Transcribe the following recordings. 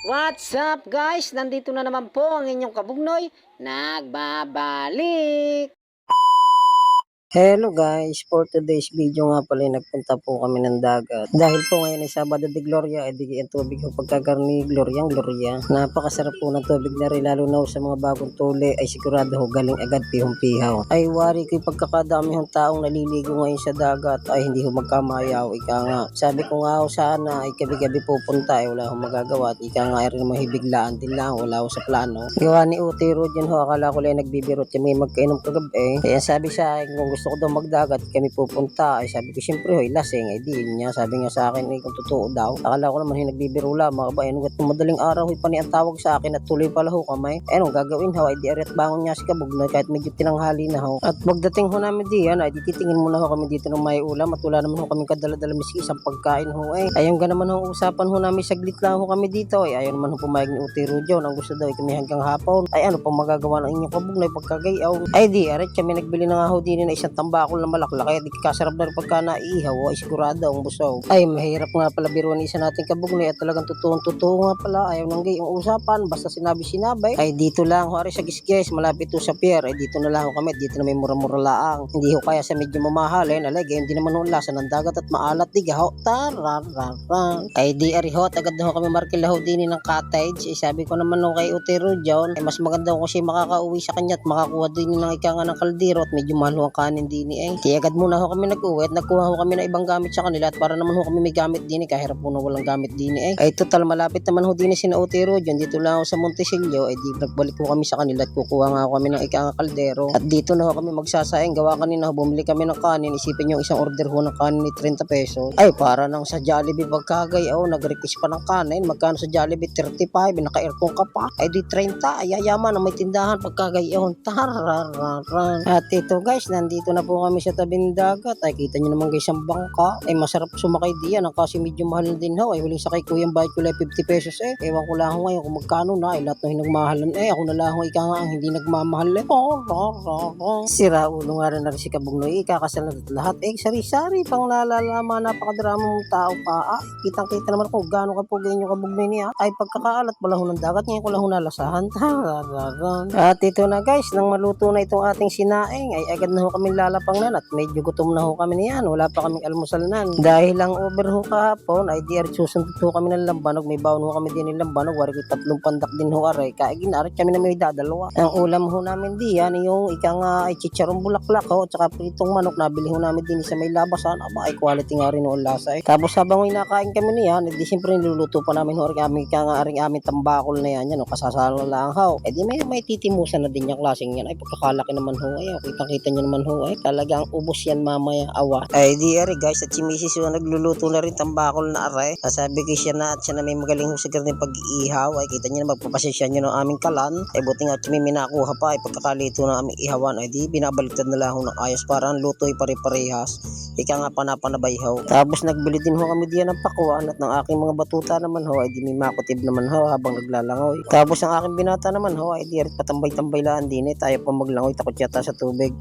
What's up guys? Nandito na naman po ang inyong kabugnoy. Nagbabalik! Hello guys, for today's video nga pala nagpunta po kami ng dagat. Dahil po ngayon ay Sabado de Gloria, ay di ang tubig ho pagkakarni Gloria. Napakasarap po ng tubig na rin, lalo na sa mga bagong tuli ay sigurado ho galing agad pihong-pihaw. Ay wari ko pagkakadami hong taong naliligo ngayon sa dagat ay hindi ho magkamayaw, ika nga. Sabi ko nga ho sana ay gabi-gabi pupunta ay wala ho magagawa at ika nga ay rin mahibiglaan din lang, wala ho sa plano. Gawa ni Uti Rodyan ho, akala ko lang nagbibirot kami magkainom kagabi. Kaya sabi sa akin kung gusto ko daw magdagat kami pupunta, ay sabi ko siyempre hoy lasing, ay di niya sabi nga sa akin ay kung totoo daw, akala ko naman nagbibiro lamang ba, ano gat madaling araw hoy pani ang tawag sa akin at tuloy pala ho kamay, anong gagawin ho, ay di aret bangon niya si Kabugnoy kahit medyo tinanghali na ho, at magdating ho namin diyan ay di titingin muna ho kami dito ng may ulam at wala naman ho kami kadala-dala miski isang pagkain ho, ay ayun ga naman ho usapan ho namin saglit lang ho kami dito, ay ayaw naman ho pumayag ni Uti Rodyon, ang gusto daw ay kami hanggang hapon, ay ano pang magagawa ng inyong Kabugnoy pagkagayaw, ay di aret kami nagbili na nga ho din na isang tambakol na malaklaki, di kasarap na rin pagka naihaw, ay sigurado ang busog. Ay mahirap nga pala biruan isa natin Kabugnoy at talagang totoo nga pala, ayaw nang gayong usapan, basta sinabi, ay dito lang ho, ari sa gisges, malapit to sa pier, ay dito na lang ho kami, dito na may mura-mura laang, hindi ho kaya sa medyo mamahalin, alagay, hindi naman ho lasa ng dagat at maalat, di gaho, tarararang. Ay di ari ho, agad na ho kami markilaho din ng cottage, ay sabi ko naman ho kay Uti Rodyon, ay mas maganda ko siya makakauwi sa kanya at makakuha din ng ikanga ng kaldero at medyo mahal ho ang kanin din eh. Kaya agad muna ho kami nag-uwi at nagkuha ho kami na ibang gamit sa kanila at para naman ho kami may gamit din eh, kahirap po na walang gamit din eh. Ay total malapit naman ho din eh sina Uti Rodyon, dito lang ho sa Montesillo, ay di nagbalik ho kami sa kanila at kukuha nga ho kami ng ikanga kaldero at dito na ho kami magsasaing, gawa kanina ho bumili kami ng kanin, isipin yung isang order ho ng kanin ni 30 pesos, ay para nang sa Jollibee pagkagay, nag-request pa ng kanin, magkano sa Jollibee 35, naka-aircon ka pa, ay di 30, ay yayaman na may tindahan pagkagay, tarararan. At ito guys, nandito na po kami sa tabing dagat, ay kita nyo naman guys ang bangka, ay masarap sumakay diyan, ang kasi medyo mahal na din ho, ay huling sakay ko yung bayad ko lang 50 pesos eh, ewan ko lang ho ngayon kung magkano na, ay lahat na hinagmahalan eh, ako na lang ho ika nga ang hindi nagmamahal eh, sira ulo nga rin na si Kabugnoy, ikakasal na lahat eh, sari-sari pang nalalama, napakadrama mong tao pa, kitang-kita naman kung gaano ka po ganyan yung Kabugnoy niya, ay pagkakaalat pala ho ng dagat, ngayon ko lang ho nalasahan, at ito na guys, nang maluto na itong ating sinaing, ay agad na ho kami lalapang nan at medyo gutom na ho kami niyan, wala pa kaming almusal nan. Dahil lang over ho kahapon, ay di susundot ho kami ng lambanog, may baon ho kami din ng lambanog, wari ko 3 pandak din ho aray, kaya ginarit kami na may dadalawa. Ang ulam ho namin diyan, yung ika nga ay chicharong bulaklak ho, tsaka pritong manok, nabili ho namin din sa may labasan, ay quality nga rin ho ang lasa eh. Tapos habang nakain kami niyan, di siyempre niluluto pa namin ho, kami ika nga aring aming tambakol na yan, kasasalo lang ho, di may titimusan na din yung klaseng yan, ay pagkakalaki naman ho, ay kitang-kita nyo naman ho, ay talagang ubos yan mamaya, awa. Ay di ari guys, at si Mrs. yung nagluluto na rin tambakol na aray, sabi ko siya na at siya na may magaling husagar ng pag-iihaw, ay kita nyo na magpapasensya nyo ng aming kalan, ay buti nga may minakuha pa, ay pagkakalito ng aming ihawan, ay di binabaliktad na lang ho ng ayos para ang luto ay pare-parehas, ika nga panapanabayhaw. Tapos nagbili din ho kami diyan ng pakuan at ng aking mga batuta naman ho, ay di may makutib naman ho habang naglalangoy. Tapos ang aking binata naman ho, ay di patambay-tambay lang din eh, tayo pa maglangoy, takot yata sa tubig,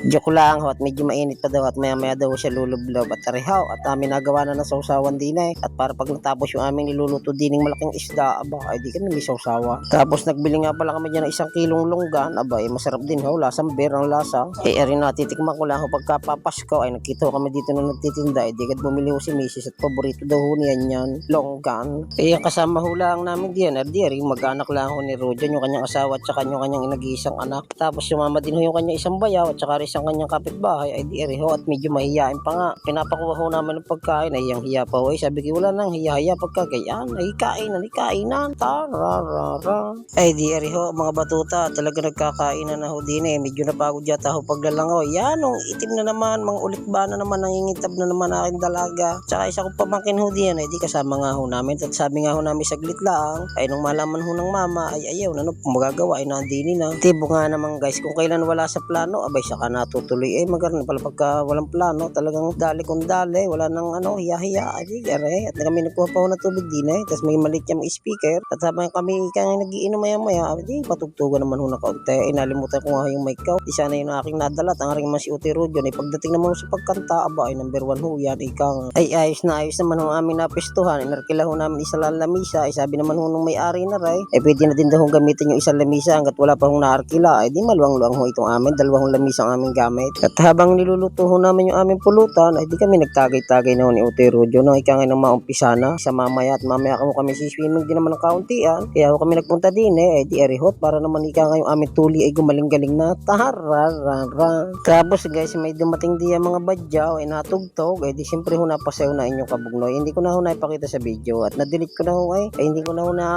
joke lang ho, at medyo mainit pa daw at maya daw siya lulublob at tarihaw at amin nagawa na ng sausawan din eh, at para pag natapos yung aming niluluto din ng malaking isda, ay di kami may sausawa. Tapos nagbili nga pala kami dyan ng 1 kilong longgan, masarap din ho, lasang beer ang lasa, rin natitikman ko lang ho pagkapapasko, ay nakita ho kami dito nung nagtitinda, di agad bumili ho si Mrs. at paborito daw ho niyan yan, longgan, kasama ho lang namin diyan, rin mag-anak lang ho ni Rodyon, yung kanyang asawa at saka yung kanyang nag-iisang anak, tapos sumama din ho yung kanyang isang bayaw at saka isang kanyang kapitbahay, ay di ho, at medyo mahihiyain pa nga, pinapakuha ho namin ng pagkain, ay yung hiya pa ho, sabi ko wala nang hiya pagkagayan, ay kainan, tararara, ay di ho, mga batuta, talaga nagkakainan na ho din eh, medyo napagod yata ho paglalangoy, yan, nung itim na naman, mga ulit ba na naman, nangingitab na naman aking dalaga, tsaka isa kong pamangkin ho diyan, ay di kasama nga ho namin, at sabi nga ho namin saglit lang, ay nung malaman ho ng mama, ay ayaw na, magagawa, ay nandini na, tibo nga naman guys, kung kailan wala sa plano, abay saka natutuloy, maganda pala pagka walang plano, talagang dali kung dali, wala nang hiya-hiya, ay di at kami nagkuha pa ho ng tubig din eh, tapos may maliit yung speaker, at habang kami nagiinom maya-maya, di patugtugan naman ho na kaunti, inalimutan ko nga yung mic ko, di sana yung aking nadala, at ang aking mas si Uti Rodyon, ay pagdating pagdating naman sa pagkanta, aba ay number 1 ho yan, ika ay ayos naman ho aming napistuhan, inarkila ho namin isa lang lamisa, ay sabi naman ho nung may-ari na ray, ay pwede na din daw hong gamitin yung isang lamisa hanggat wala pa hong naarkila, ay di maluwang-luwang ho itong amin, dalawang lamisa ang aming gamit. At habang niluluto ho namin yung aming pulutan, ay di kami nagtagay-tagay na ho ni Utoy Rodio, no, ika ngayon maumpisa na, sa mamaya at mamaya kami siswimming din naman ng kauntian, kaya ho kami nagpunta din eh, di arihot, para naman ika ngayong aming tuli ay gumaling-galing na, tararara. Tapos guys, may dumating di ang mga badyaw, ay natugtog, ay di siyempre ho napasayaw na inyong kabugnoy, hindi ko na ho naipakita sa video, at na-delete ko na ho ay hindi ko na ho na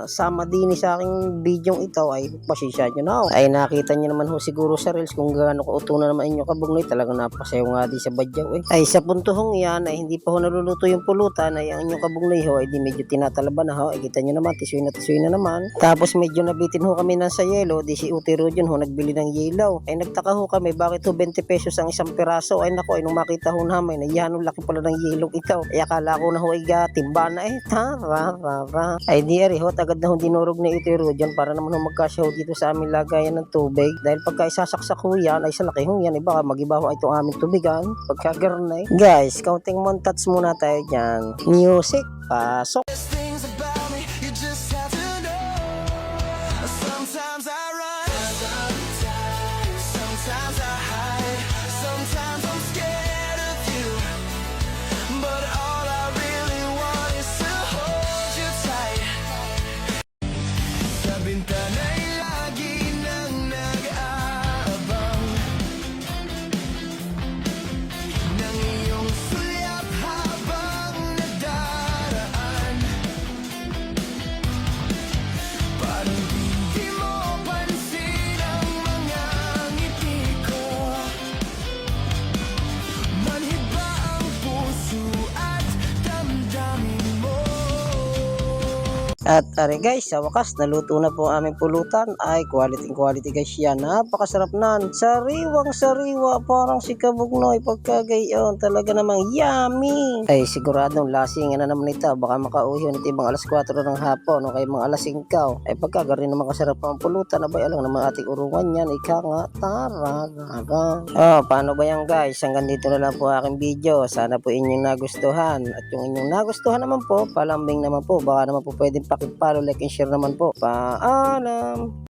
sama din sa aking video ito, ay pasisya nyo na ho. Ay nakita nyo naman ho siguro sa reels kung gaano kauto na naman inyong kabugnoy, talagang napasayaw nga di sa badyaw eh. Ay sa puntohong yan, ay hindi pa ho naluluto yung pulutan, ay ang inyong kabugnoy ho, ay di medyo tinatalaba na ho, ay kita nyo naman, tisoy na naman. Tapos medyo nabitin ho kami ng sa yelo, di si Utoy Rodio ho nagbili ng yelaw. Ay nagtaka ho kami, bakit ho 20 pesos ang isang piraso? Ay nako, ay nung makita ho namin, ay yan, laki pala ng yelong ikaw. Ay akala ko na ho ay timba na eh, tararara. Ay di arihot, agad na ho dinurog ni Utoy Rodio para naman ho magkasya ho dito sa aming lagayan ng tubig. Dahil pagka isasaksak ho yan, ay sa laki ho yan, ay baka magiba ho itong aming tubigan, pagkagarnay. Guys, counting montage muna tayo dyan. Music, pasok. Sometimes I run, sometimes I hide, sometimes I'm scared of you, but all I really want is to hold you tight. Sa bintana'y lagi nang nag-aabang ng iyong sulyap habang nagdaraan. Parang di mo pansin ang mga ngiti ko, manhid ba ang puso at damdamin mo? At are guys, sa wakas naluto na po ang aming pulutan. Ay quality guys yan, napakasarap nan, sariwang parang si kabugnoy pagkagayon, talaga namang yummy. Ay siguradong lasing na naman ito, baka makauhyo nito ibang alas 4 ng hapon o kaya mga alas 5. Ay pagkagarin naman kasarap ang pulutan, abay alang naman ating urungan yan, ika nga, tararara. Paano ba yan guys, hanggang dito na lang po aking video, sana po inyong nagustuhan, at yung inyong nagustuhan naman po, palambing naman po, baka naman po pwedeng pakipalo, like and share naman po. Paalam.